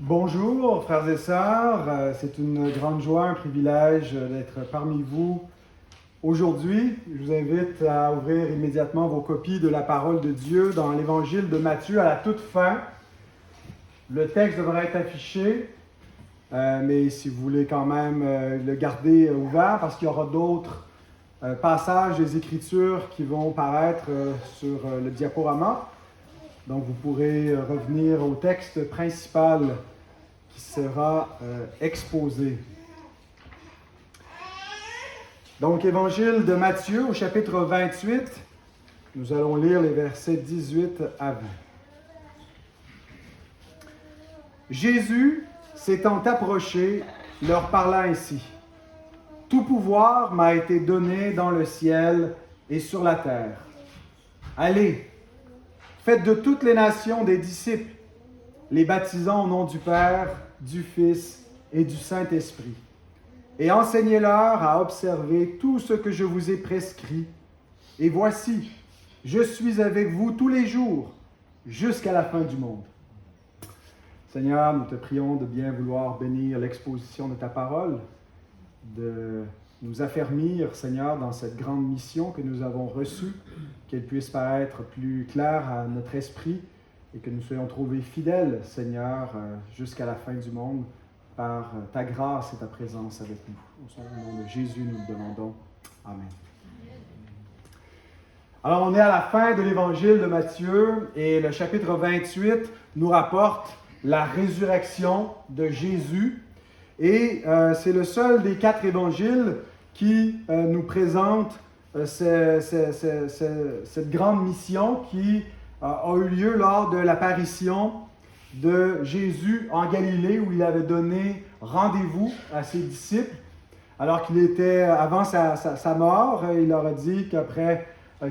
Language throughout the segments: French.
Bonjour frères et sœurs, c'est une grande joie, un privilège d'être parmi vous aujourd'hui. Je vous invite à ouvrir immédiatement vos copies de la parole de Dieu dans l'évangile de Matthieu à la toute fin. Le texte devrait être affiché, mais si vous voulez quand même le garder ouvert parce qu'il y aura d'autres passages des Écritures qui vont paraître sur le diaporama. Donc vous pourrez revenir au texte principal qui sera exposé. Donc, Évangile de Matthieu au chapitre 28, nous allons lire les versets 18 à 20. Jésus, s'étant approché, leur parla ainsi. « Tout pouvoir m'a été donné dans le ciel et sur la terre. Allez, faites de toutes les nations des disciples, les baptisant au nom du Père, du Fils et du Saint-Esprit. Et enseignez-leur à observer tout ce que je vous ai prescrit. Et voici, je suis avec vous tous les jours, jusqu'à la fin du monde. » Seigneur, nous te prions de bien vouloir bénir l'exposition de ta parole, de nous affermir, Seigneur, dans cette grande mission que nous avons reçue, qu'elle puisse paraître plus claire à notre esprit, et que nous soyons trouvés fidèles, Seigneur, jusqu'à la fin du monde, par ta grâce et ta présence avec nous. Au nom de Jésus, nous le demandons. Amen. Alors, on est à la fin de l'évangile de Matthieu, et le chapitre 28 nous rapporte la résurrection de Jésus. Et c'est le seul des 4 évangiles qui nous présente cette grande mission qui a eu lieu lors de l'apparition de Jésus en Galilée, où il avait donné rendez-vous à ses disciples. Alors qu'il était, avant sa mort, il leur a dit qu'après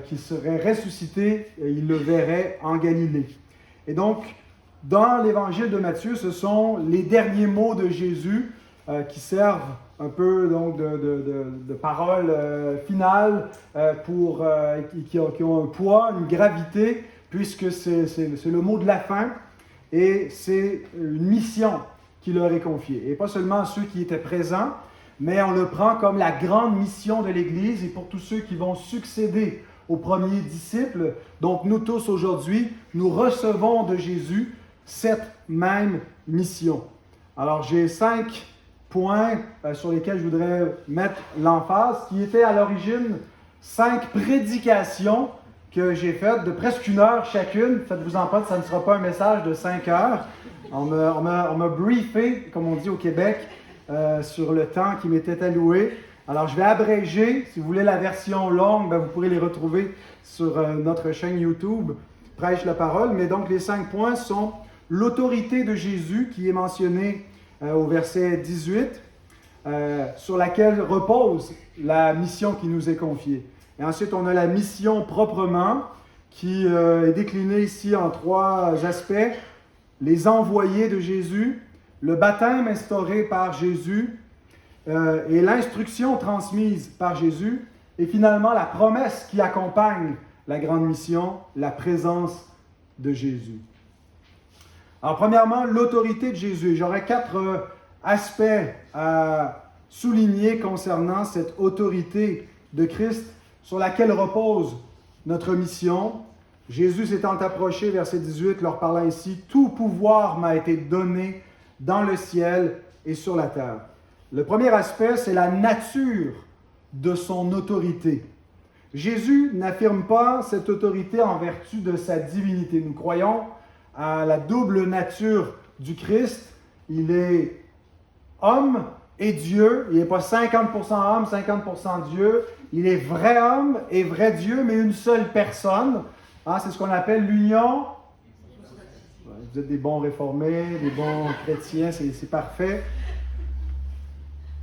qu'il serait ressuscité, il le verrait en Galilée. Et donc, dans l'évangile de Matthieu, ce sont les derniers mots de Jésus qui servent un peu donc, de parole finale qui ont un poids, une gravité, puisque c'est le mot de la fin et c'est une mission qui leur est confiée. Et pas seulement ceux qui étaient présents, mais on le prend comme la grande mission de l'Église et pour tous ceux qui vont succéder aux premiers disciples. Donc nous tous aujourd'hui, nous recevons de Jésus cette même mission. Alors j'ai 5 points sur lesquels je voudrais mettre l'emphase, qui étaient à l'origine 5 prédications que j'ai faites de presque 1 heure chacune. Faites-vous-en pas, ça ne sera pas un message de 5 heures. On m'a briefé, comme on dit au Québec, sur le temps qui m'était alloué. Alors je vais abréger. Si vous voulez la version longue, vous pourrez les retrouver sur notre chaîne YouTube, Prêche la parole. Mais donc les 5 points sont l'autorité de Jésus, qui est mentionnée au verset 18, sur laquelle repose la mission qui nous est confiée. Et ensuite, on a la mission proprement, qui est déclinée ici en 3 aspects. Les envoyés de Jésus, le baptême instauré par Jésus, et l'instruction transmise par Jésus, et finalement la promesse qui accompagne la grande mission, la présence de Jésus. Alors, premièrement, l'autorité de Jésus. J'aurais 4 aspects à souligner concernant cette autorité de Christ sur laquelle repose notre mission. Jésus s'étant approché, verset 18, leur parlant ainsi, « Tout pouvoir m'a été donné dans le ciel et sur la terre. » Le premier aspect, c'est la nature de son autorité. Jésus n'affirme pas cette autorité en vertu de sa divinité. Nous croyons à la double nature du Christ. Il est homme et Dieu. Il n'est pas 50% homme, 50% Dieu. Il est vrai homme et vrai Dieu, mais une seule personne. C'est ce qu'on appelle l'union. Vous êtes des bons réformés, des bons chrétiens, c'est parfait.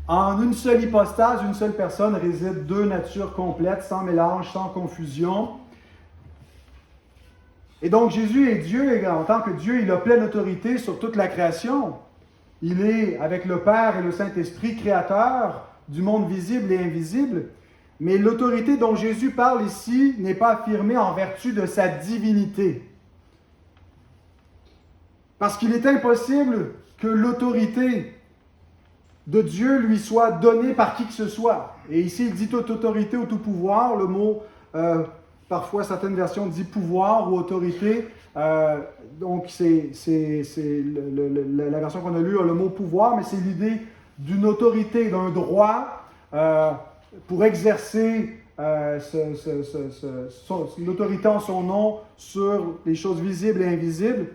En une seule hypostase, une seule personne réside 2 natures complètes, sans mélange, sans confusion. Et donc Jésus est Dieu, et en tant que Dieu, il a pleine autorité sur toute la création. Il est, avec le Père et le Saint-Esprit, créateur du monde visible et invisible. Mais l'autorité dont Jésus parle ici n'est pas affirmée en vertu de sa divinité. Parce qu'il est impossible que l'autorité de Dieu lui soit donnée par qui que ce soit. Et ici, il dit toute autorité ou tout pouvoir. Le mot, parfois, certaines versions disent pouvoir ou autorité. Donc, c'est la version qu'on a lue a le mot pouvoir, mais c'est l'idée d'une autorité, d'un droit pour exercer l'autorité en son nom sur les choses visibles et invisibles.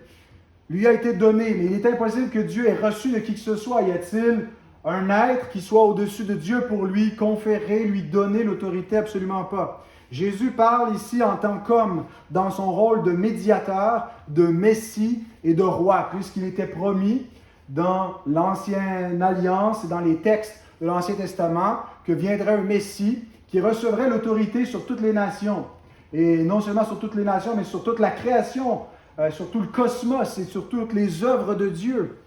Lui a été donné, mais il est impossible que Dieu ait reçu de qui que ce soit. Y a-t-il un être qui soit au-dessus de Dieu pour lui conférer, lui donner l'autorité? Absolument pas. Jésus parle ici en tant qu'homme dans son rôle de médiateur, de Messie et de roi, puisqu'il était promis dans l'Ancienne Alliance et dans les textes de l'Ancien Testament que viendrait un Messie qui recevrait l'autorité sur toutes les nations. Et non seulement sur toutes les nations, mais sur toute la création, sur tout le cosmos et sur toutes les œuvres de Dieu.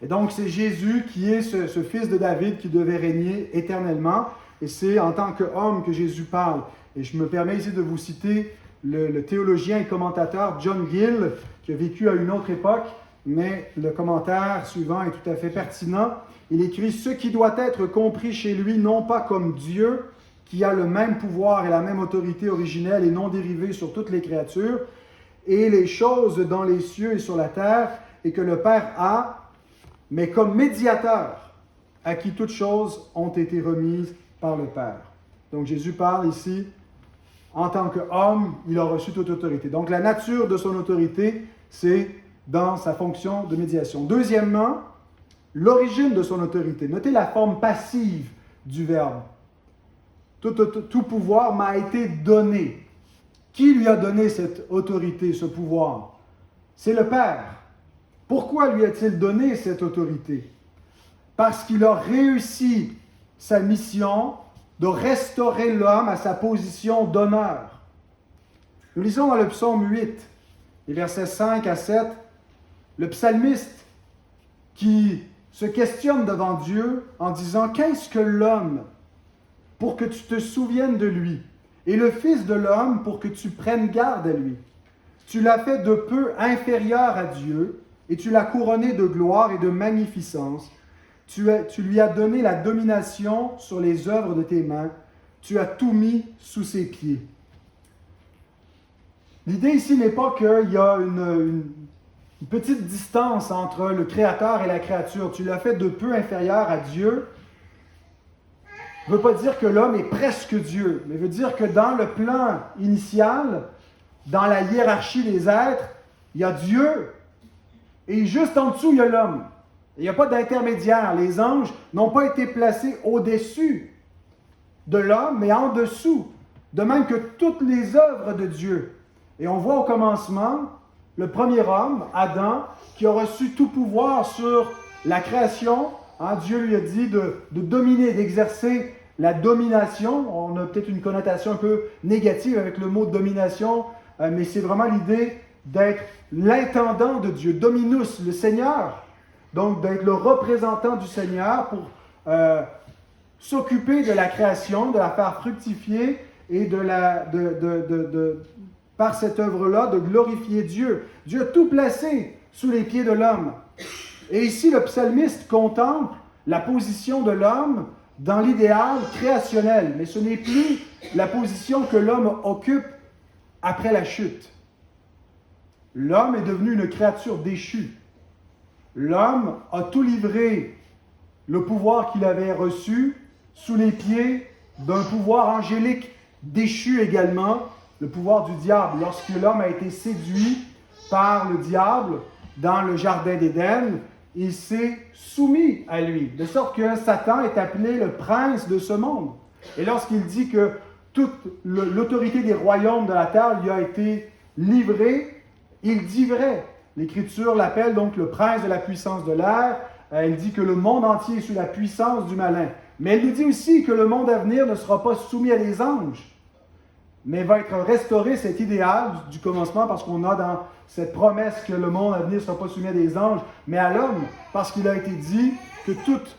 Et donc, c'est Jésus qui est ce fils de David qui devait régner éternellement. Et c'est en tant qu'homme que Jésus parle. Et je me permets ici de vous citer le théologien et commentateur John Gill, qui a vécu à une autre époque, mais le commentaire suivant est tout à fait pertinent. Il écrit « Ce qui doit être compris chez lui, non pas comme Dieu, qui a le même pouvoir et la même autorité originelle et non dérivée sur toutes les créatures, et les choses dans les cieux et sur la terre, et que le Père a, mais comme médiateur, à qui toutes choses ont été remises par le Père. » Donc Jésus parle ici, en tant qu'homme, il a reçu toute autorité. Donc la nature de son autorité, c'est dans sa fonction de médiation. Deuxièmement, l'origine de son autorité. Notez la forme passive du verbe. Tout pouvoir m'a été donné. Qui lui a donné cette autorité, ce pouvoir? C'est le Père. Pourquoi lui a-t-il donné cette autorité? Parce qu'il a réussi sa mission de restaurer l'homme à sa position d'honneur. Nous lisons dans le psaume 8, les versets 5 à 7, le psalmiste qui se questionne devant Dieu en disant « Qu'est-ce que l'homme pour que tu te souviennes de lui, et le Fils de l'homme pour que tu prennes garde à lui? Tu l'as fait de peu inférieur à Dieu, et tu l'as couronné de gloire et de magnificence. Tu lui as donné la domination sur les œuvres de tes mains. Tu as tout mis sous ses pieds. » L'idée ici n'est pas qu'il y a une petite distance entre le Créateur et la créature. Tu l'as fait de peu inférieur à Dieu. Ne veut pas dire que l'homme est presque Dieu, mais veut dire que dans le plan initial, dans la hiérarchie des êtres, il y a Dieu et juste en dessous, il y a l'homme. Il n'y a pas d'intermédiaire. Les anges n'ont pas été placés au-dessus de l'homme, mais en dessous, de même que toutes les œuvres de Dieu. Et on voit au commencement le premier homme, Adam, qui a reçu tout pouvoir sur la création. Dieu lui a dit de dominer, d'exercer la domination. On a peut-être une connotation un peu négative avec le mot domination, mais c'est vraiment l'idée d'être l'intendant de Dieu, Dominus, le Seigneur. Donc d'être le représentant du Seigneur pour s'occuper de la création, de la faire fructifier et par cette œuvre-là, de glorifier Dieu. Dieu a tout placé sous les pieds de l'homme. Et ici, le psalmiste contemple la position de l'homme dans l'idéal créationnel. Mais ce n'est plus la position que l'homme occupe après la chute. L'homme est devenu une créature déchue. L'homme a tout livré, le pouvoir qu'il avait reçu, sous les pieds d'un pouvoir angélique déchu également, le pouvoir du diable. Lorsque l'homme a été séduit par le diable dans le jardin d'Éden, il s'est soumis à lui, de sorte que Satan est appelé le prince de ce monde. Et lorsqu'il dit que toute l'autorité des royaumes de la terre lui a été livrée, il dit vrai. L'Écriture l'appelle donc le prince de la puissance de l'air. Elle dit que le monde entier est sous la puissance du malin. Mais elle nous dit aussi que le monde à venir ne sera pas soumis à des anges, mais va être restauré, cet idéal du commencement, parce qu'on a dans cette promesse que le monde à venir ne sera pas soumis à des anges, mais à l'homme, parce qu'il a été dit que toute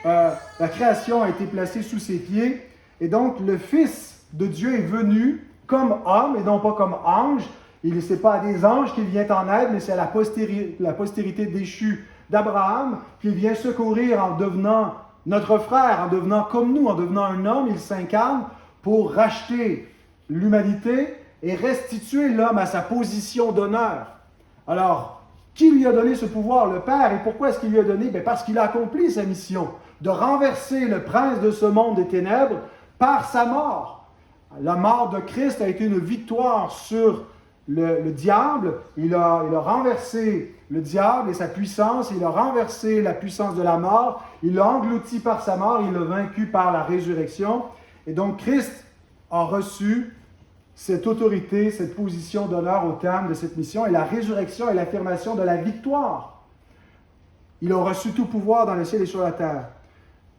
la création a été placée sous ses pieds. Et donc, le Fils de Dieu est venu comme homme et non pas comme ange. Ce n'est pas à des anges qu'il vient en aide, mais c'est à la postérité déchue d'Abraham, qu'il vient secourir en devenant notre frère, en devenant comme nous, en devenant un homme. Il s'incarne pour racheter l'humanité et restituer l'homme à sa position d'honneur. Alors, qui lui a donné ce pouvoir? Le Père. Et pourquoi est-ce qu'il lui a donné? Parce qu'il a accompli sa mission de renverser le prince de ce monde des ténèbres par sa mort. La mort de Christ a été une victoire sur le diable. Il a renversé le diable et sa puissance. Il a renversé la puissance de la mort. Il l'a englouti par sa mort. Il l'a vaincu par la résurrection. Et donc, Christ a reçu cette autorité, cette position d'honneur au terme de cette mission. Et la résurrection est l'affirmation de la victoire. Il a reçu tout pouvoir dans le ciel et sur la terre.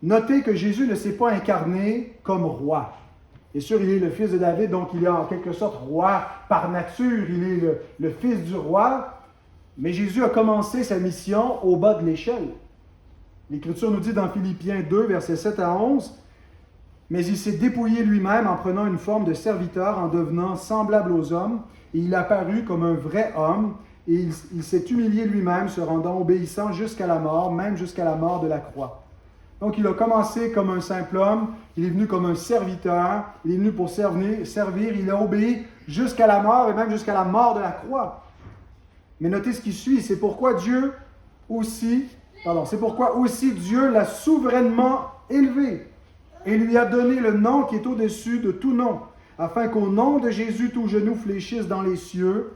Notez que Jésus ne s'est pas incarné comme roi. Bien sûr, il est le fils de David, donc il est en quelque sorte roi par nature. Il est le fils du roi. Mais Jésus a commencé sa mission au bas de l'échelle. L'Écriture nous dit dans Philippiens 2, versets 7 à 11, « Mais il s'est dépouillé lui-même en prenant une forme de serviteur, en devenant semblable aux hommes, et il apparut comme un vrai homme, et il s'est humilié lui-même, se rendant obéissant jusqu'à la mort, même jusqu'à la mort de la croix. » Donc il a commencé comme un simple homme, il est venu comme un serviteur, il est venu pour servir, il a obéi jusqu'à la mort, et même jusqu'à la mort de la croix. Mais notez ce qui suit, c'est pourquoi aussi Dieu l'a souverainement élevé et lui a donné le nom qui est au-dessus de tout nom, afin qu'au nom de Jésus, tout genou fléchisse dans les cieux,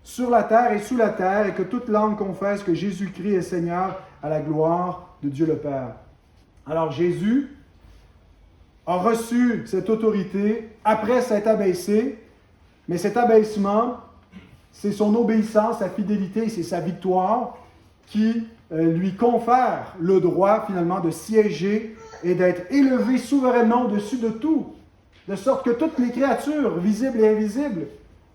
sur la terre et sous la terre, et que toute langue confesse que Jésus-Christ est Seigneur à la gloire de Dieu le Père. Alors Jésus a reçu cette autorité après s'être abaissé, mais cet abaissement, c'est son obéissance, sa fidélité, c'est sa victoire qui lui confère le droit finalement de siéger et d'être élevé souverainement au-dessus de tout, de sorte que toutes les créatures, visibles et invisibles,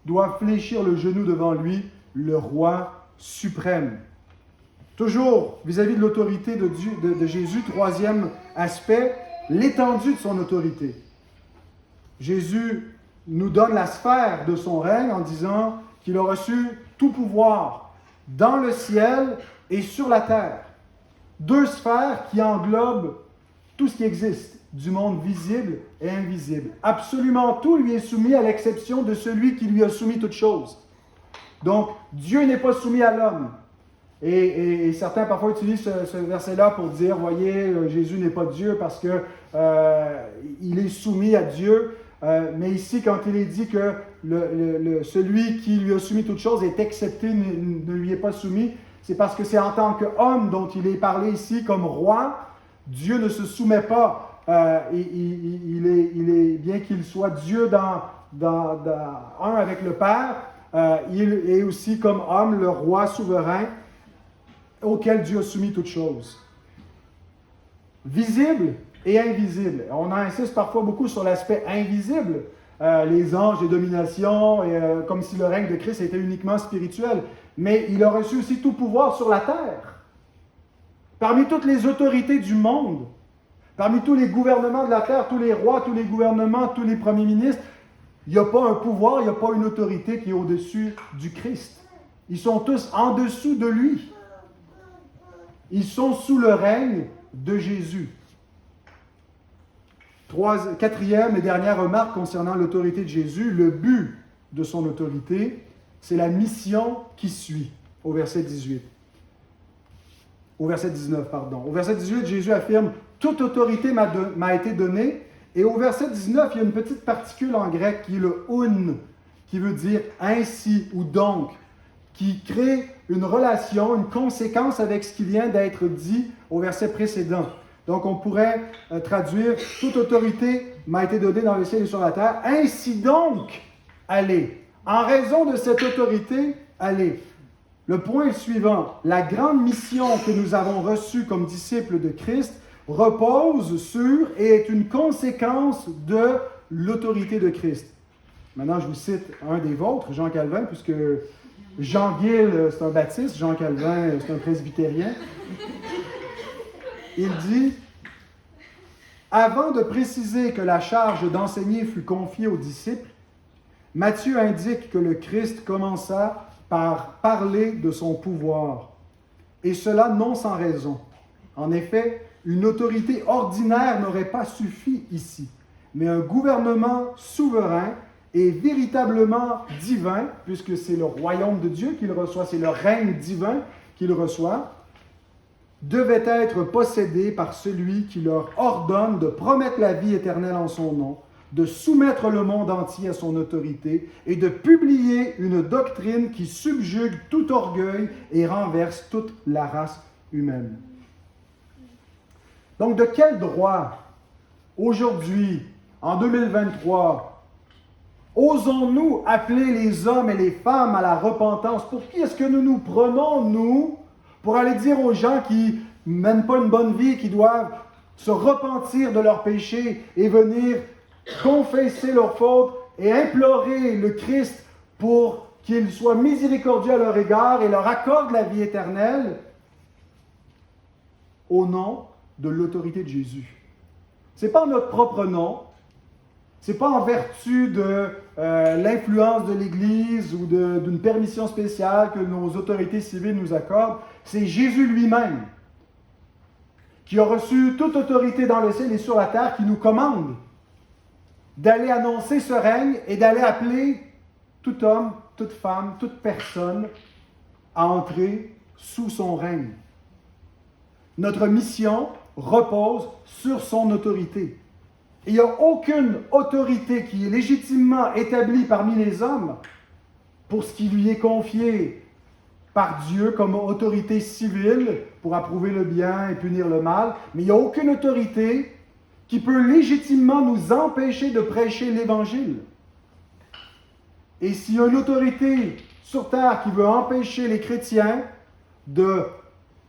doivent fléchir le genou devant lui, le roi suprême. Toujours vis-à-vis de l'autorité de Jésus, troisième aspect, l'étendue de son autorité. Jésus nous donne la sphère de son règne en disant qu'il a reçu tout pouvoir dans le ciel et sur la terre. Deux sphères qui englobent tout ce qui existe, du monde visible et invisible. Absolument tout lui est soumis à l'exception de celui qui lui a soumis toutes choses. Donc, Dieu n'est pas soumis à l'homme. Et certains parfois utilisent ce verset-là pour dire, voyez, Jésus n'est pas Dieu parce que il est soumis à Dieu. Mais ici, quand il est dit que celui qui lui a soumis toutes choses est excepté, ne lui est pas soumis, c'est parce que c'est en tant qu'homme dont il est parlé ici comme roi. Dieu ne se soumet pas. Il est, bien qu'il soit Dieu un avec le Père, il est aussi comme homme le roi souverain auquel Dieu a soumis toutes choses. Visible et invisible. On insiste parfois beaucoup sur l'aspect invisible, les anges et domination, comme si le règne de Christ était uniquement spirituel. Mais il a reçu aussi tout pouvoir sur la terre. Parmi toutes les autorités du monde, parmi tous les gouvernements de la terre, tous les rois, tous les gouvernements, tous les premiers ministres, il n'y a pas un pouvoir, il n'y a pas une autorité qui est au-dessus du Christ. Ils sont tous en dessous de lui. Ils sont sous le règne de Jésus. Quatrième et dernière remarque concernant l'autorité de Jésus, le but de son autorité, c'est la mission qui suit, au verset 18. Au verset 19, pardon. Au verset 18, Jésus affirme « Toute autorité m'a été donnée ». Et au verset 19, il y a une petite particule en grec qui est le « oun », qui veut dire « ainsi » ou « donc », qui crée une relation, une conséquence avec ce qui vient d'être dit au verset précédent. Donc on pourrait traduire « Toute autorité m'a été donnée dans le ciel et sur la terre, ainsi donc, allez ». En raison de cette autorité, allez. Le point suivant, la grande mission que nous avons reçue comme disciples de Christ repose sur et est une conséquence de l'autorité de Christ. Maintenant, je vous cite un des vôtres, Jean Calvin, puisque Jean Guil, c'est un baptiste, Jean Calvin, c'est un presbytérien. Il dit « Avant de préciser que la charge d'enseigner fut confiée aux disciples, Matthieu indique que le Christ commença par parler de son pouvoir. et cela non sans raison. En effet, une autorité ordinaire n'aurait pas suffi ici, mais un gouvernement souverain et véritablement divin, puisque c'est le royaume de Dieu qu'il reçoit, c'est le règne divin qu'il reçoit, devait être possédé par celui qui leur ordonne de promettre la vie éternelle en son nom, de soumettre le monde entier à son autorité et de publier une doctrine qui subjugue tout orgueil et renverse toute la race humaine. Donc, de quel droit, aujourd'hui, en 2023, osons-nous appeler les hommes et les femmes à la repentance? Pour qui est-ce que nous nous prenons, nous, pour aller dire aux gens qui ne mènent pas une bonne vie, qui doivent se repentir de leurs péchés et venir confesser leurs fautes et implorer le Christ pour qu'il soit miséricordieux à leur égard et leur accorde la vie éternelle au nom de l'autorité de Jésus. Ce n'est pas en notre propre nom, ce n'est pas en vertu de l'influence de l'Église ou d'une permission spéciale que nos autorités civiles nous accordent, c'est Jésus lui-même qui a reçu toute autorité dans le ciel et sur la terre, qui nous commande d'aller annoncer ce règne et d'aller appeler tout homme, toute femme, toute personne à entrer sous son règne. Notre mission repose sur son autorité. Il n'y a aucune autorité qui est légitimement établie parmi les hommes pour ce qui lui est confié par Dieu comme autorité civile pour approuver le bien et punir le mal, mais il n'y a aucune autorité qui peut légitimement nous empêcher de prêcher l'Évangile. Et s'il y a une autorité sur terre qui veut empêcher les chrétiens de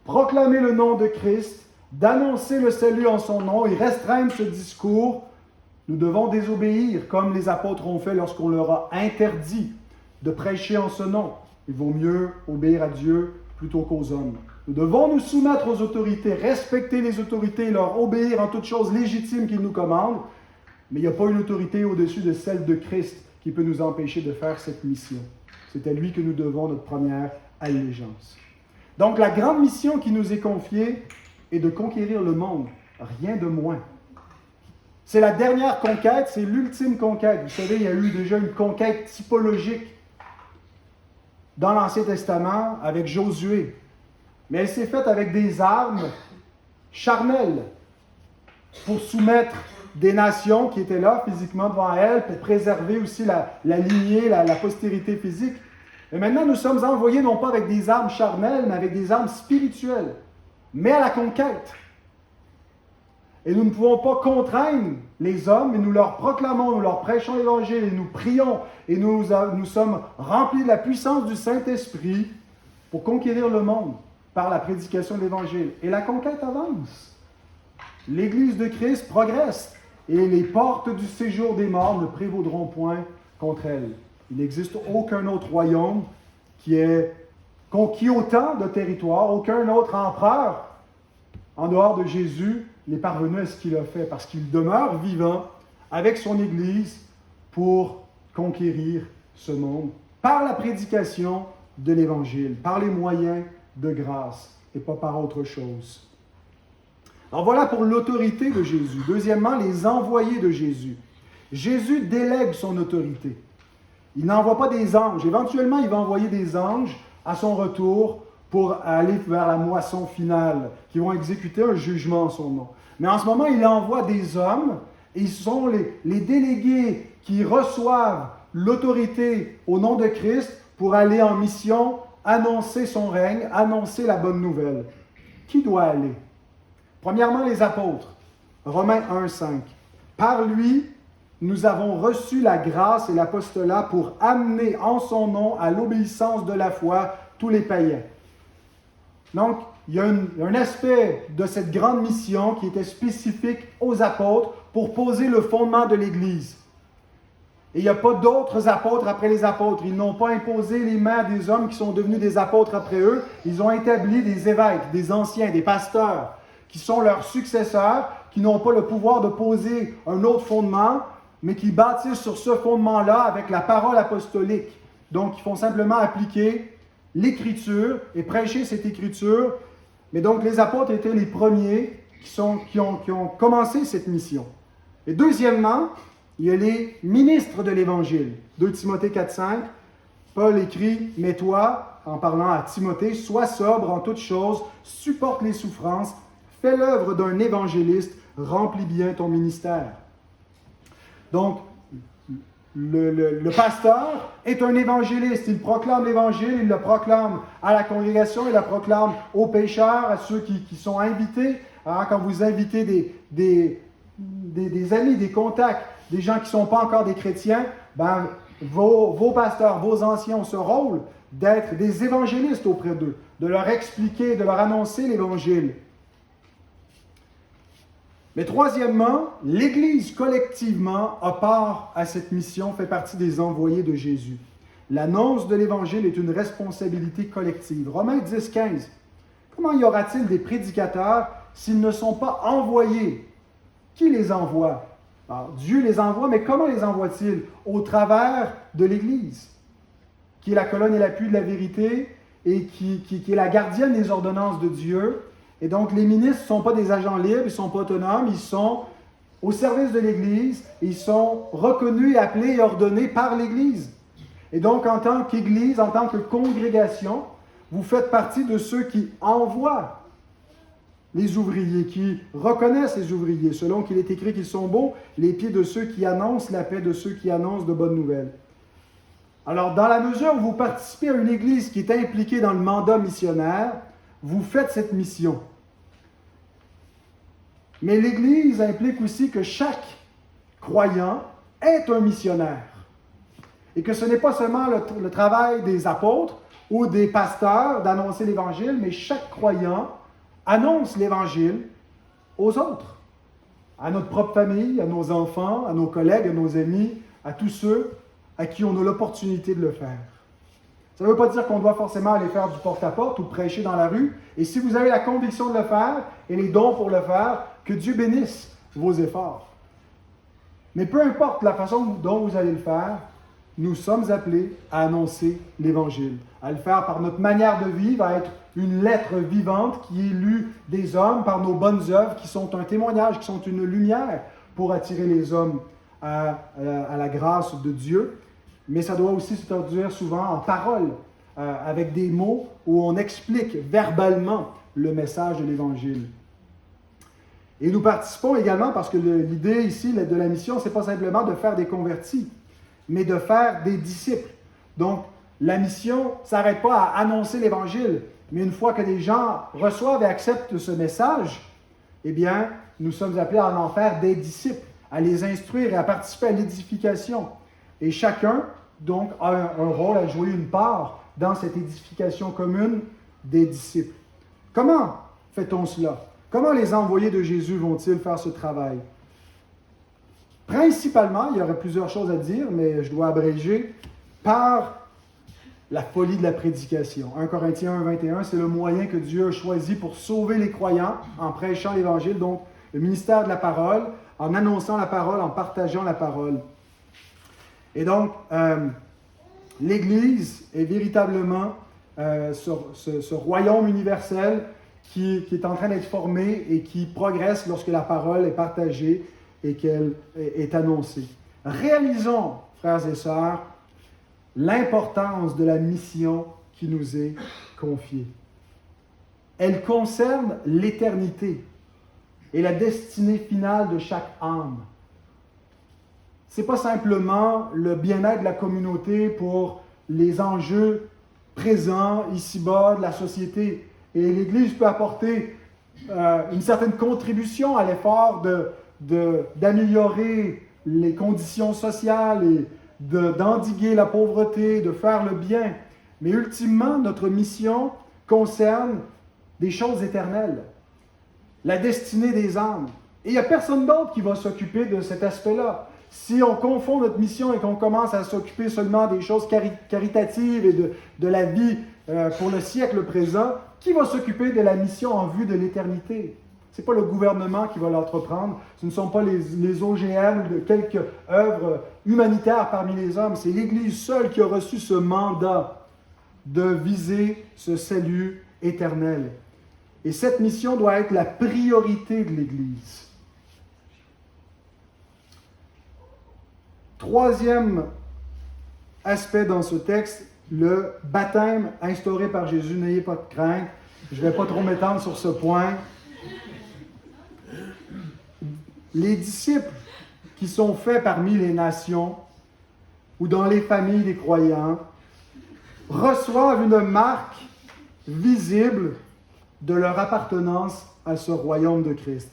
proclamer le nom de Christ, d'annoncer le salut en son nom et restreindre ce discours, nous devons désobéir, comme les apôtres ont fait lorsqu'on leur a interdit de prêcher en ce nom. Il vaut mieux obéir à Dieu plutôt qu'aux hommes. Nous devons nous soumettre aux autorités, respecter les autorités, leur obéir en toutes choses légitimes qu'ils nous commandent, mais il n'y a pas une autorité au-dessus de celle de Christ qui peut nous empêcher de faire cette mission. C'est à lui que nous devons notre première allégeance. Donc la grande mission qui nous est confiée est de conquérir le monde, rien de moins. C'est la dernière conquête, c'est l'ultime conquête. Vous savez, il y a eu déjà une conquête typologique dans l'Ancien Testament avec Josué. Mais elle s'est faite avec des armes charnelles pour soumettre des nations qui étaient là physiquement devant elle, pour préserver aussi la lignée, la postérité physique. Et maintenant, nous sommes envoyés non pas avec des armes charnelles, mais avec des armes spirituelles, mais à la conquête. Et nous ne pouvons pas contraindre les hommes, mais nous leur proclamons, nous leur prêchons l'Évangile, et nous prions, et nous sommes remplis de la puissance du Saint-Esprit pour conquérir le monde par la prédication de l'Évangile. Et la conquête avance. L'Église de Christ progresse, et les portes du séjour des morts ne prévaudront point contre elle. Il n'existe aucun autre royaume qui ait conquis autant de territoire, aucun autre empereur en dehors de Jésus n'est parvenu à ce qu'il a fait, parce qu'il demeure vivant avec son Église pour conquérir ce monde par la prédication de l'Évangile, par les moyens de grâce et pas par autre chose. Alors voilà pour l'autorité de Jésus. Deuxièmement, les envoyés de Jésus. Jésus délègue son autorité. Il n'envoie pas des anges. Éventuellement, il va envoyer des anges à son retour pour aller vers la moisson finale, qui vont exécuter un jugement en son nom. Mais en ce moment, il envoie des hommes, et ils sont les délégués qui reçoivent l'autorité au nom de Christ pour aller en mission, annoncer son règne, annoncer la bonne nouvelle. Qui doit aller? Premièrement, les apôtres. Romains 1,5. Par lui, nous avons reçu la grâce et l'apostolat pour amener en son nom à l'obéissance de la foi tous les païens. Donc, il y a un aspect de cette grande mission qui était spécifique aux apôtres pour poser le fondement de l'Église. Et il n'y a pas d'autres apôtres après les apôtres. Ils n'ont pas imposé les mains des hommes qui sont devenus des apôtres après eux. Ils ont établi des évêques, des anciens, des pasteurs, qui sont leurs successeurs, qui n'ont pas le pouvoir de poser un autre fondement, mais qui bâtissent sur ce fondement-là avec la parole apostolique. Donc, ils font simplement appliquer l'Écriture et prêcher cette Écriture. Mais donc, les apôtres étaient les premiers qui ont commencé cette mission. Et deuxièmement, il y a les ministres de l'Évangile. 2 Timothée 4,5, Paul écrit « Mais toi, en parlant à Timothée, sois sobre en toutes choses, supporte les souffrances, fais l'œuvre d'un évangéliste, remplis bien ton ministère. » Donc, le pasteur est un évangéliste. Il proclame l'Évangile, il le proclame à la congrégation, il le proclame aux pécheurs, à ceux qui sont invités. Hein, quand vous invitez des amis, des contacts, des gens qui ne sont pas encore des chrétiens, ben, vos pasteurs, vos anciens ont ce rôle d'être des évangélistes auprès d'eux, de leur expliquer, de leur annoncer l'Évangile. Mais troisièmement, l'Église collectivement a part à cette mission, fait partie des envoyés de Jésus. L'annonce de l'Évangile est une responsabilité collective. Romains 10, 15. Comment y aura-t-il des prédicateurs s'ils ne sont pas envoyés? Qui les envoie? Alors, Dieu les envoie, mais comment les envoie-t-il? Au travers de l'Église, qui est la colonne et l'appui de la vérité et qui est la gardienne des ordonnances de Dieu. Et donc, les ministres ne sont pas des agents libres, ils ne sont pas autonomes, ils sont au service de l'Église, ils sont reconnus, appelés et ordonnés par l'Église. Et donc, en tant qu'Église, en tant que congrégation, vous faites partie de ceux qui envoient les ouvriers, qui reconnaissent les ouvriers, selon qu'il est écrit qu'ils sont beaux, les pieds de ceux qui annoncent la paix, de ceux qui annoncent de bonnes nouvelles. Alors, dans la mesure où vous participez à une Église qui est impliquée dans le mandat missionnaire, vous faites cette mission. Mais l'Église implique aussi que chaque croyant est un missionnaire. Et que ce n'est pas seulement le travail des apôtres ou des pasteurs d'annoncer l'Évangile, mais chaque croyant annonce l'Évangile aux autres, à notre propre famille, à nos enfants, à nos collègues, à nos amis, à tous ceux à qui on a l'opportunité de le faire. Ça ne veut pas dire qu'on doit forcément aller faire du porte-à-porte ou prêcher dans la rue. Et si vous avez la conviction de le faire et les dons pour le faire, que Dieu bénisse vos efforts. Mais peu importe la façon dont vous allez le faire, nous sommes appelés à annoncer l'Évangile, à le faire par notre manière de vivre, à être une lettre vivante qui est lue des hommes par nos bonnes œuvres, qui sont un témoignage, qui sont une lumière pour attirer les hommes à la grâce de Dieu. Mais ça doit aussi se traduire souvent en paroles, avec des mots où on explique verbalement le message de l'Évangile. Et nous participons également parce que l'idée ici de la mission, ce n'est pas simplement de faire des convertis, mais de faire des disciples. Donc, la mission ne s'arrête pas à annoncer l'Évangile, mais une fois que les gens reçoivent et acceptent ce message, eh bien, nous sommes appelés à en faire des disciples, à les instruire et à participer à l'édification. Et chacun, donc, a un rôle à jouer, une part dans cette édification commune des disciples. Comment fait-on cela? Comment les envoyés de Jésus vont-ils faire ce travail? Principalement, il y aurait plusieurs choses à dire, mais je dois abréger, par la folie de la prédication. 1 Corinthiens 1, 21, c'est le moyen que Dieu a choisi pour sauver les croyants en prêchant l'Évangile, donc le ministère de la parole, en annonçant la parole, en partageant la parole. Et donc, l'Église est véritablement ce royaume universel qui est en train d'être formé et qui progresse lorsque la parole est partagée et qu'elle est annoncée. Réalisons, frères et sœurs, l'importance de la mission qui nous est confiée. Elle concerne l'éternité et la destinée finale de chaque âme. Ce n'est pas simplement le bien-être de la communauté pour les enjeux présents, ici-bas, de la société. Et l'Église peut apporter une certaine contribution à l'effort d'améliorer les conditions sociales et d'endiguer la pauvreté, de faire le bien. Mais ultimement, notre mission concerne des choses éternelles, la destinée des âmes. Et il n'y a personne d'autre qui va s'occuper de cet aspect-là. Si on confond notre mission et qu'on commence à s'occuper seulement des choses caritatives et de la vie pour le siècle présent, qui va s'occuper de la mission en vue de l'éternité? Ce n'est pas le gouvernement qui va l'entreprendre, ce ne sont pas les OGM ou de quelques œuvres humanitaires parmi les hommes, c'est l'Église seule qui a reçu ce mandat de viser ce salut éternel. Et cette mission doit être la priorité de l'Église. Troisième aspect dans ce texte, le baptême instauré par Jésus. N'ayez pas de crainte, je ne vais pas trop m'étendre sur ce point. Les disciples qui sont faits parmi les nations ou dans les familles des croyants reçoivent une marque visible de leur appartenance à ce royaume de Christ.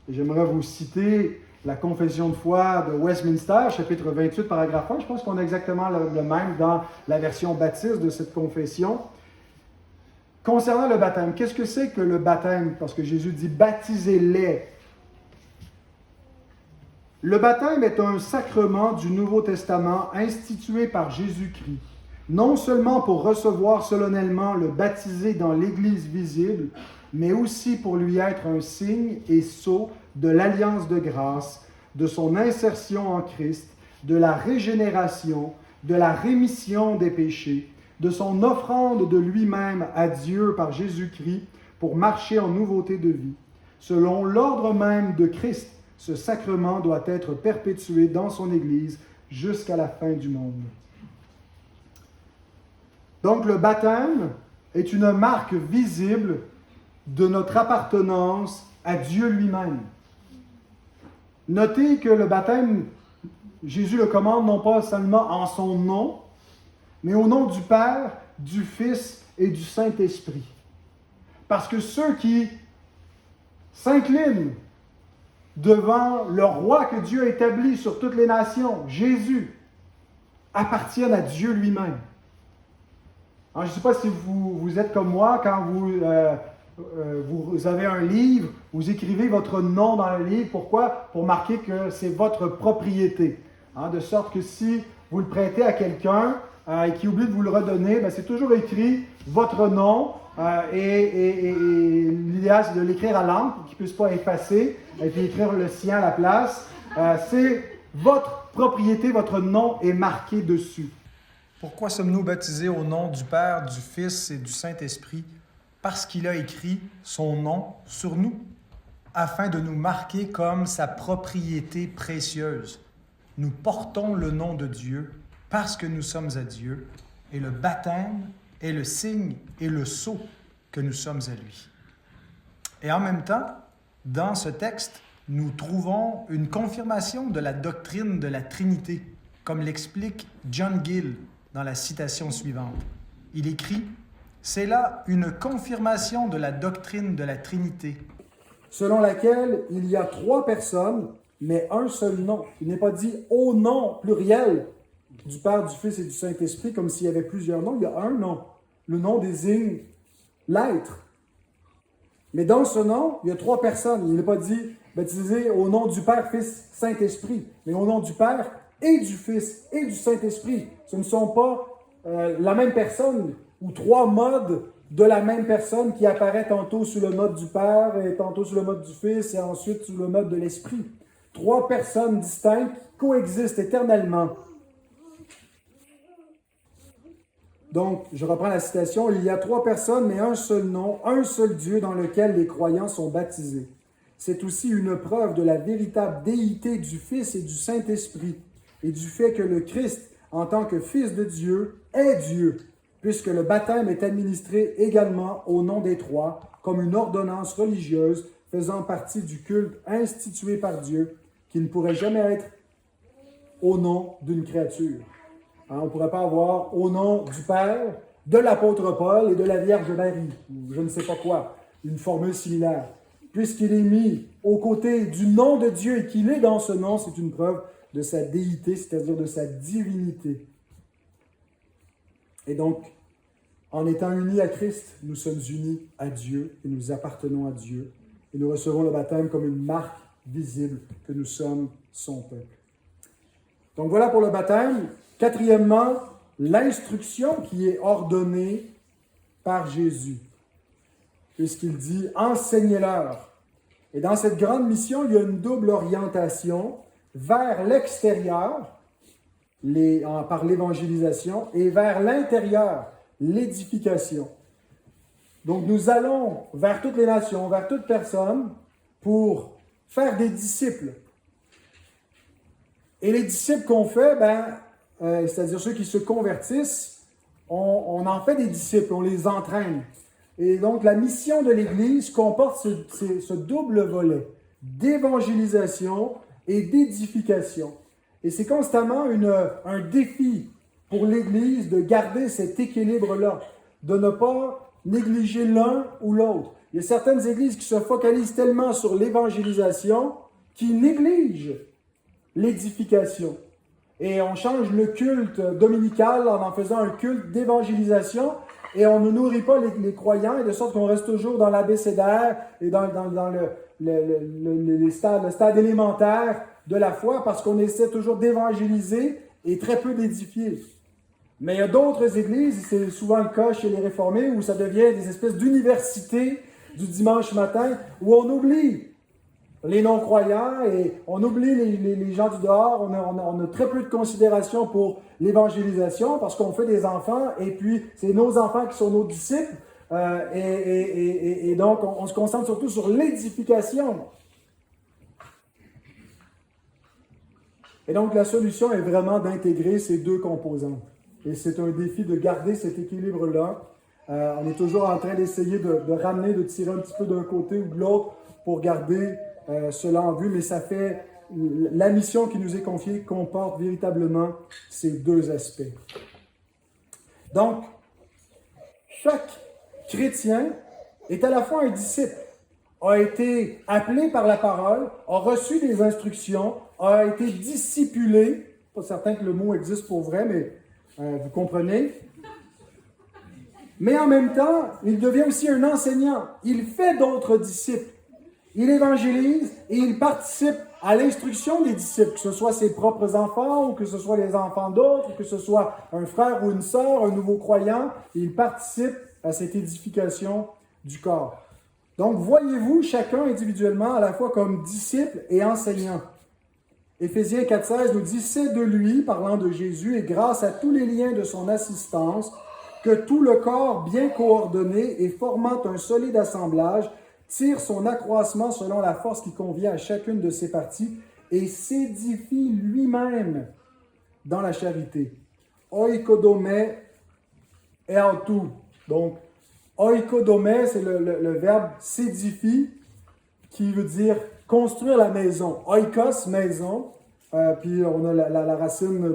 Et j'aimerais vous citer la confession de foi de Westminster, chapitre 28, paragraphe 1. Je pense qu'on a exactement le même dans la version baptiste de cette confession. Concernant le baptême, qu'est-ce que c'est que le baptême? Parce que Jésus dit « baptisez-les ». Le baptême est un sacrement du Nouveau Testament institué par Jésus-Christ, non seulement pour recevoir solennellement le baptisé dans l'Église visible, mais aussi pour lui être un signe et sceau de l'alliance de grâce, de son insertion en Christ, de la régénération, de la rémission des péchés, de son offrande de lui-même à Dieu par Jésus-Christ pour marcher en nouveauté de vie. Selon l'ordre même de Christ, ce sacrement doit être perpétué dans son Église jusqu'à la fin du monde. Donc le baptême est une marque visible de notre appartenance à Dieu lui-même. Notez que le baptême, Jésus le commande non pas seulement en son nom, mais au nom du Père, du Fils et du Saint-Esprit. Parce que ceux qui s'inclinent devant le roi que Dieu a établi sur toutes les nations, Jésus, appartiennent à Dieu lui-même. Alors, je ne sais pas si vous êtes comme moi, quand vous avez un livre, vous écrivez votre nom dans le livre. Pourquoi? Pour marquer que c'est votre propriété. De sorte que si vous le prêtez à quelqu'un et qui oublie de vous le redonner, c'est toujours écrit votre nom. Et l'idéal, c'est de l'écrire à l'encre pour qu'il ne puisse pas effacer et puis écrire le sien à la place. C'est votre propriété, votre nom est marqué dessus. Pourquoi sommes-nous baptisés au nom du Père, du Fils et du Saint-Esprit? Parce qu'il a écrit son nom sur nous, afin de nous marquer comme sa propriété précieuse. Nous portons le nom de Dieu parce que nous sommes à Dieu, et le baptême est le signe et le sceau que nous sommes à lui. Et en même temps, dans ce texte, nous trouvons une confirmation de la doctrine de la Trinité, comme l'explique John Gill dans la citation suivante. Il écrit « C'est là une confirmation de la doctrine de la Trinité, selon laquelle il y a 3 personnes, mais un seul nom. Il n'est pas dit au nom pluriel du Père, du Fils et du Saint-Esprit, comme s'il y avait plusieurs noms. Il y a un nom. Le nom désigne l'être. Mais dans ce nom, il y a 3 personnes. Il n'est pas dit baptisé au nom du Père, Fils, Saint-Esprit, mais au nom du Père et du Fils et du Saint-Esprit. Ce ne sont pas la même personne ou 3 modes de la même personne qui apparaît tantôt sous le mode du Père et tantôt sous le mode du Fils et ensuite sous le mode de l'Esprit. 3 personnes distinctes coexistent éternellement. Donc, je reprends la citation. Il y a 3 personnes, mais un seul nom, un seul Dieu dans lequel les croyants sont baptisés. C'est aussi une preuve de la véritable déité du Fils et du Saint-Esprit et du fait que le Christ, en tant que Fils de Dieu, est Dieu, puisque le baptême est administré également au nom des 3 comme une ordonnance religieuse faisant partie du culte institué par Dieu qui ne pourrait jamais être au nom d'une créature. On ne pourrait pas avoir au nom du Père, de l'apôtre Paul et de la Vierge Marie, ou je ne sais pas quoi, une formule similaire. Puisqu'il est mis aux côtés du nom de Dieu et qu'il est dans ce nom, c'est une preuve de sa déité, c'est-à-dire de sa divinité. Et donc, en étant unis à Christ, nous sommes unis à Dieu et nous appartenons à Dieu. Et nous recevons le baptême comme une marque visible que nous sommes son peuple. Donc voilà pour le baptême. 4e, l'instruction qui est ordonnée par Jésus, puisqu'il dit « enseignez-leur ». Et dans cette grande mission, il y a une double orientation vers l'extérieur, par l'évangélisation, et vers l'intérieur, l'édification. Donc nous allons vers toutes les nations, vers toute personne, pour faire des disciples. Et les disciples qu'on fait, c'est-à-dire ceux qui se convertissent, on en fait des disciples, on les entraîne. Et donc la mission de l'Église comporte ce double volet d'évangélisation et d'édification. Et c'est constamment un défi pour l'Église de garder cet équilibre-là, de ne pas négliger l'un ou l'autre. Il y a certaines églises qui se focalisent tellement sur l'évangélisation qu'ils négligent l'édification. Et on change le culte dominical en faisant un culte d'évangélisation et on ne nourrit pas les croyants, et de sorte qu'on reste toujours dans l'abécédaire et dans le stade élémentaire de la foi parce qu'on essaie toujours d'évangéliser et très peu d'édifier. Mais il y a d'autres églises, c'est souvent le cas chez les réformés, où ça devient des espèces d'universités du dimanche matin, où on oublie les non-croyants et on oublie les gens du dehors. On a très peu de considération pour l'évangélisation parce qu'on fait des enfants et puis c'est nos enfants qui sont nos disciples. Et donc, on se concentre surtout sur l'édification. Et donc, la solution est vraiment d'intégrer ces deux composantes. Et c'est un défi de garder cet équilibre-là. On est toujours en train d'essayer de ramener, de tirer un petit peu d'un côté ou de l'autre pour garder cela en vue. Mais ça fait, la mission qui nous est confiée comporte véritablement ces deux aspects. Donc, chaque chrétien est à la fois un disciple, a été appelé par la parole, a reçu des instructions, a été discipulé. Pas certain que le mot existe pour vrai, mais vous comprenez. Mais en même temps, il devient aussi un enseignant. Il fait d'autres disciples. Il évangélise et il participe à l'instruction des disciples, que ce soit ses propres enfants ou que ce soit les enfants d'autres, ou que ce soit un frère ou une sœur, un nouveau croyant. Il participe à cette édification du corps. Donc, voyez-vous chacun individuellement à la fois comme disciple et enseignant. Éphésiens 4,16 nous dit « C'est de lui, parlant de Jésus, et grâce à tous les liens de son assistance, que tout le corps bien coordonné et formant un solide assemblage tire son accroissement selon la force qui convient à chacune de ses parties et s'édifie lui-même dans la charité. Oikodomé eautou. Donc, oikodomé, c'est le verbe s'édifie, qui veut dire construire la maison. Oikos, maison. Puis on a la racine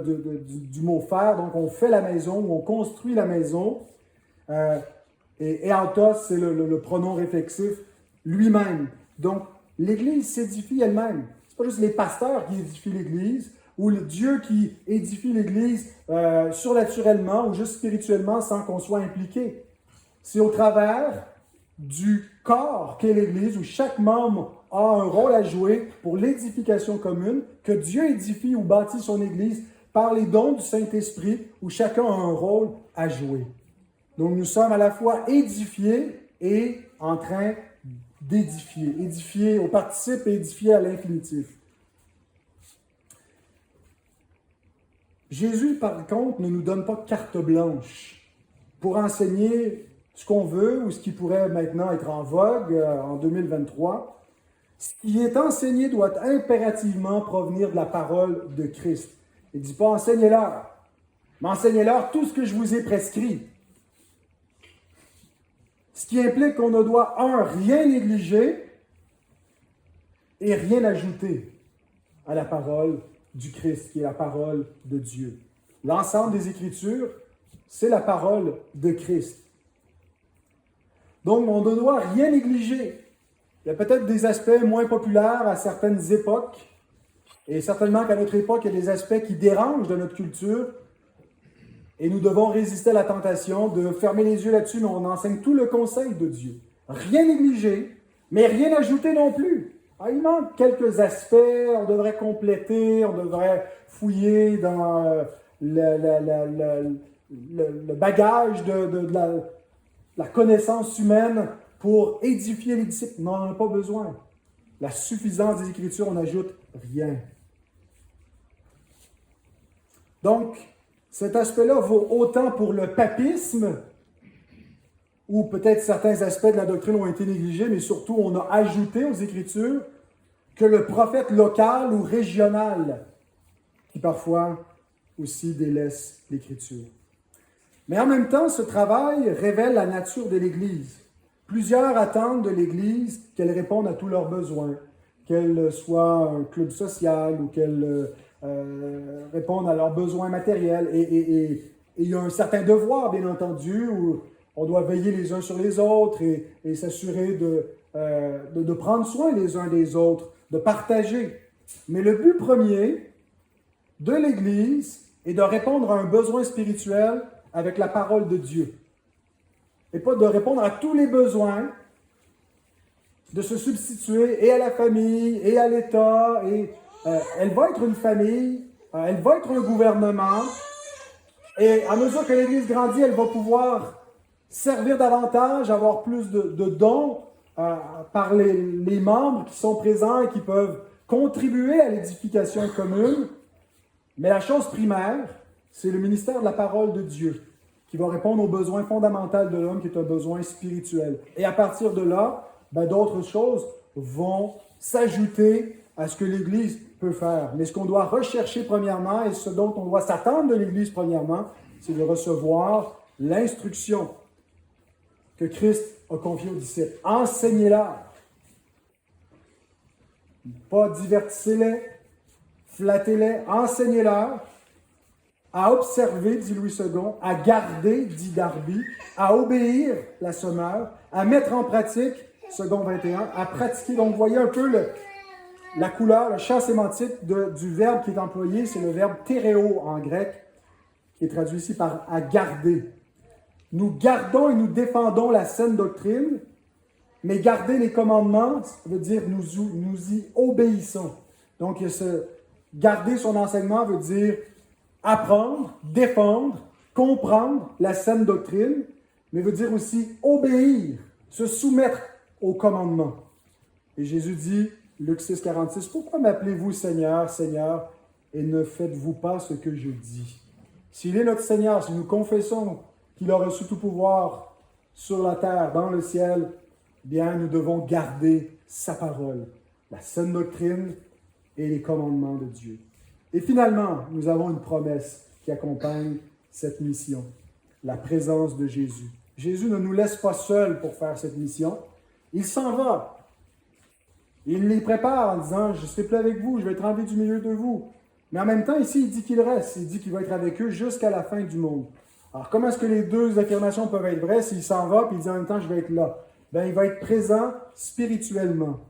du mot faire. Donc, on fait la maison ou on construit la maison. Et eautos, c'est le pronom réflexif, lui-même. Donc, l'Église s'édifie elle-même. Ce n'est pas juste les pasteurs qui édifient l'Église ou le Dieu qui édifie l'Église surnaturellement ou juste spirituellement sans qu'on soit impliqué. C'est au travers du corps qu'est l'Église, où chaque membre a un rôle à jouer pour l'édification commune, que Dieu édifie ou bâtit son Église par les dons du Saint-Esprit, où chacun a un rôle à jouer. Donc nous sommes à la fois édifiés et en train d'édifier. Édifier au participe et édifier à l'infinitif. Jésus, par contre, ne nous donne pas carte blanche pour enseigner ce qu'on veut ou ce qui pourrait maintenant être en vogue en 2023. Ce qui est enseigné doit impérativement provenir de la parole de Christ. Il ne dit pas « enseignez-leur », mais enseignez-leur tout ce que je vous ai prescrit. Ce qui implique qu'on ne doit, rien négliger et rien ajouter à la parole du Christ, qui est la parole de Dieu. L'ensemble des Écritures, c'est la parole de Christ. Donc, on ne doit rien négliger. Il y a peut-être des aspects moins populaires à certaines époques, et certainement qu'à notre époque, il y a des aspects qui dérangent de notre culture, et nous devons résister à la tentation de fermer les yeux là-dessus, mais on enseigne tout le conseil de Dieu. Rien négliger, mais rien ajouter non plus. Alors, il manque quelques aspects, on devrait compléter, on devrait fouiller dans le bagage de la connaissance humaine pour édifier les disciples. Non, on n'en a pas besoin. La suffisance des Écritures, on n'ajoute rien. Donc, cet aspect-là vaut autant pour le papisme où peut-être certains aspects de la doctrine ont été négligés, mais surtout on a ajouté aux Écritures que le prophète local ou régional, qui parfois aussi délaisse l'Écriture. Mais en même temps, ce travail révèle la nature de l'Église. Plusieurs attendent de l'Église qu'elle réponde à tous leurs besoins, qu'elle soit un club social ou qu'elle réponde à leurs besoins matériels. Et il y a un certain devoir, bien entendu, où on doit veiller les uns sur les autres et s'assurer de prendre soin les uns des autres, de partager. Mais le but premier de l'Église est de répondre à un besoin spirituel avec la parole de Dieu. Et pas de répondre à tous les besoins, de se substituer et à la famille, et à l'État. Elle va être une famille, elle va être un gouvernement. Et à mesure que l'Église grandit, elle va pouvoir servir davantage, avoir plus de dons par les membres qui sont présents et qui peuvent contribuer à l'édification commune. Mais la chose primaire, c'est le ministère de la parole de Dieu qui va répondre aux besoins fondamentaux de l'homme, qui est un besoin spirituel. Et à partir de là, d'autres choses vont s'ajouter à ce que l'Église peut faire. Mais ce qu'on doit rechercher premièrement et ce dont on doit s'attendre de l'Église premièrement, c'est de recevoir l'instruction que Christ a confiée aux disciples. Enseignez-la. Pas divertissez-les, flattez-les, enseignez-leur à observer, dit Louis II, à garder, dit Darby, à obéir, la Sommeur, à mettre en pratique, second 21, à pratiquer. Donc, vous voyez un peu la couleur, le champ sémantique du verbe qui est employé, c'est le verbe théréo en grec, qui est traduit ici par « à garder ». Nous gardons et nous défendons la saine doctrine, mais garder les commandements, ça veut dire nous y obéissons. Donc, garder son enseignement veut dire apprendre, défendre, comprendre la saine doctrine, mais veut dire aussi obéir, se soumettre aux commandements. Et Jésus dit, Luc 6, 46, « Pourquoi m'appelez-vous Seigneur, Seigneur, et ne faites-vous pas ce que je dis? » S'il est notre Seigneur, si nous confessons qu'il a reçu tout pouvoir sur la terre, dans le ciel, bien, nous devons garder sa parole, la saine doctrine et les commandements de Dieu. Et finalement, nous avons une promesse qui accompagne cette mission, la présence de Jésus. Jésus ne nous laisse pas seuls pour faire cette mission. Il s'en va. Il les prépare en disant « Je ne serai plus avec vous, je vais être enlevé du milieu de vous. » Mais en même temps, ici, il dit qu'il reste. Il dit qu'il va être avec eux jusqu'à la fin du monde. Alors, comment est-ce que les deux affirmations peuvent être vraies s'il s'en va et il dit en même temps « Je vais être là » ? Il va être présent spirituellement.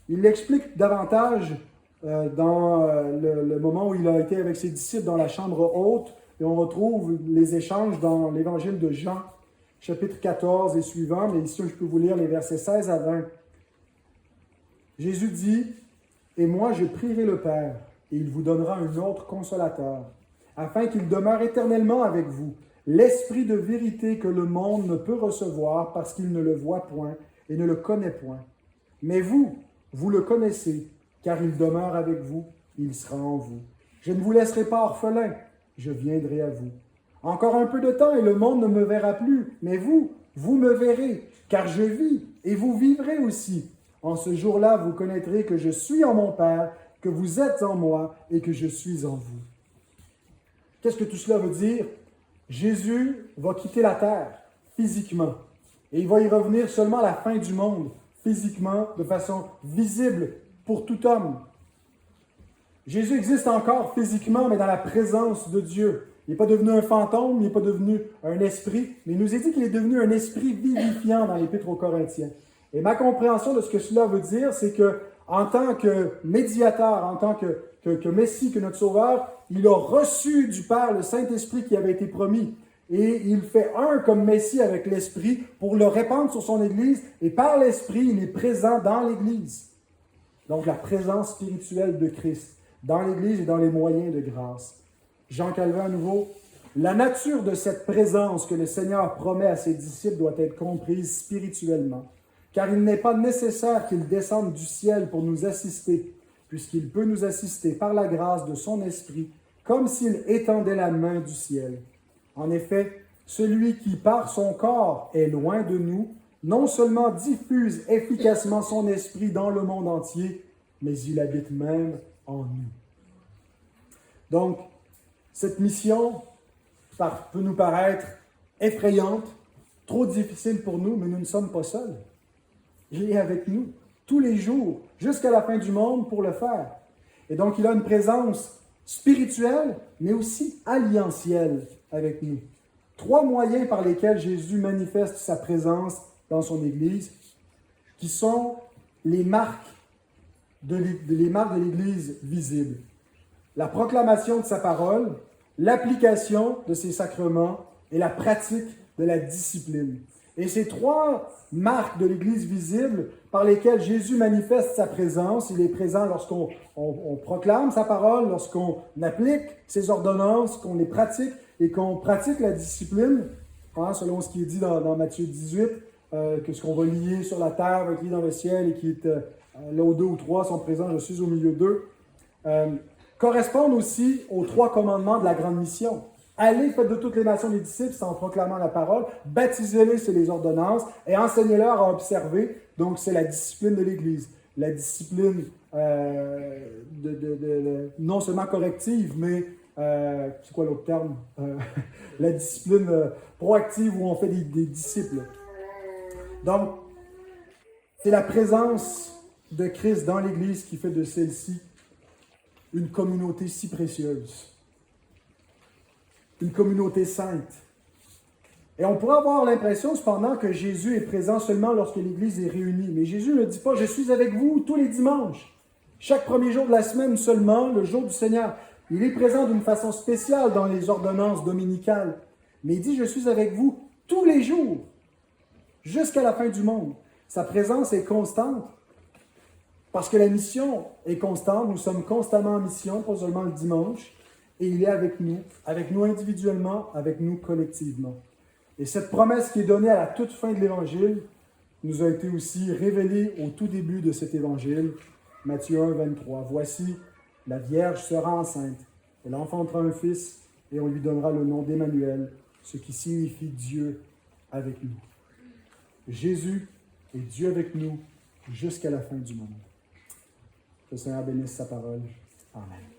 Il l'explique davantage dans le moment où il a été avec ses disciples dans la chambre haute, et on retrouve les échanges dans l'évangile de Jean, chapitre 14 et suivant, mais ici je peux vous lire les versets 16 à 20. Jésus dit, « Et moi je prierai le Père, et il vous donnera un autre consolateur, afin qu'il demeure éternellement avec vous, l'Esprit de vérité que le monde ne peut recevoir parce qu'il ne le voit point et ne le connaît point. Mais vous, vous le connaissez, car il demeure avec vous, il sera en vous. Je ne vous laisserai pas orphelin, je viendrai à vous. Encore un peu de temps et le monde ne me verra plus, mais vous, vous me verrez, car je vis et vous vivrez aussi. En ce jour-là, vous connaîtrez que je suis en mon Père, que vous êtes en moi et que je suis en vous. » Qu'est-ce que tout cela veut dire? Jésus va quitter la terre physiquement et il va y revenir seulement à la fin du monde, physiquement, de façon visible pour tout homme. Jésus existe encore physiquement, mais dans la présence de Dieu. Il n'est pas devenu un fantôme, il n'est pas devenu un esprit, mais il nous est dit qu'il est devenu un esprit vivifiant dans l'Épître aux Corinthiens. Et ma compréhension de ce que cela veut dire, c'est que en tant que médiateur, en tant que Messie, que notre Sauveur, il a reçu du Père le Saint-Esprit qui avait été promis. Et il fait un comme Messie avec l'Esprit pour le répandre sur son Église. Et par l'Esprit, il est présent dans l'Église. Donc la présence spirituelle de Christ dans l'Église et dans les moyens de grâce. Jean Calvin à nouveau. La nature de cette présence que le Seigneur promet à ses disciples doit être comprise spirituellement. Car il n'est pas nécessaire qu'il descende du ciel pour nous assister, puisqu'il peut nous assister par la grâce de son Esprit, comme s'il étendait la main du ciel. En effet, celui qui par son corps est loin de nous, non seulement diffuse efficacement son esprit dans le monde entier, mais il habite même en nous. Donc, cette mission peut nous paraître effrayante, trop difficile pour nous, mais nous ne sommes pas seuls. Il est avec nous tous les jours, jusqu'à la fin du monde pour le faire. Et donc, il a une présence spirituelle, mais aussi alliantielle avec nous. 3 moyens par lesquels Jésus manifeste sa présence dans son Église, qui sont les marques de l'Église visible. La proclamation de sa parole, l'application de ses sacrements et la pratique de la discipline. Et ces 3 marques de l'Église visible par lesquelles Jésus manifeste sa présence, il est présent lorsqu'on proclame sa parole, lorsqu'on applique ses ordonnances, qu'on les pratique et qu'on pratique la discipline, selon ce qui est dit dans Matthieu 18, que ce qu'on va lier sur la terre va être lié dans le ciel et qui est là où 2 ou 3 sont présents, je suis au milieu d'eux, correspondent aussi aux 3 commandements de la grande mission. Allez, faites de toutes les nations des disciples, c'est en proclamant la parole, baptisez-les, c'est les ordonnances, et enseignez-leur à observer, donc c'est la discipline de l'Église. La discipline non seulement corrective, mais, c'est quoi l'autre terme? La discipline proactive où on fait des disciples. Donc, c'est la présence de Christ dans l'Église qui fait de celle-ci une communauté si précieuse. Une communauté sainte. Et on pourrait avoir l'impression cependant que Jésus est présent seulement lorsque l'Église est réunie. Mais Jésus ne dit pas « Je suis avec vous tous les dimanches ». Chaque premier jour de la semaine seulement, le jour du Seigneur. Il est présent d'une façon spéciale dans les ordonnances dominicales. Mais il dit « Je suis avec vous tous les jours, jusqu'à la fin du monde ». Sa présence est constante. Parce que la mission est constante. Nous sommes constamment en mission, pas seulement le dimanche. Et il est avec nous individuellement, avec nous collectivement. Et cette promesse qui est donnée à la toute fin de l'Évangile nous a été aussi révélée au tout début de cet Évangile, Matthieu 1, 23. « Voici, la Vierge sera enceinte, elle enfantera un fils, et on lui donnera le nom d'Emmanuel, ce qui signifie Dieu avec nous. » Jésus est Dieu avec nous jusqu'à la fin du monde. Que le Seigneur bénisse sa parole. Amen.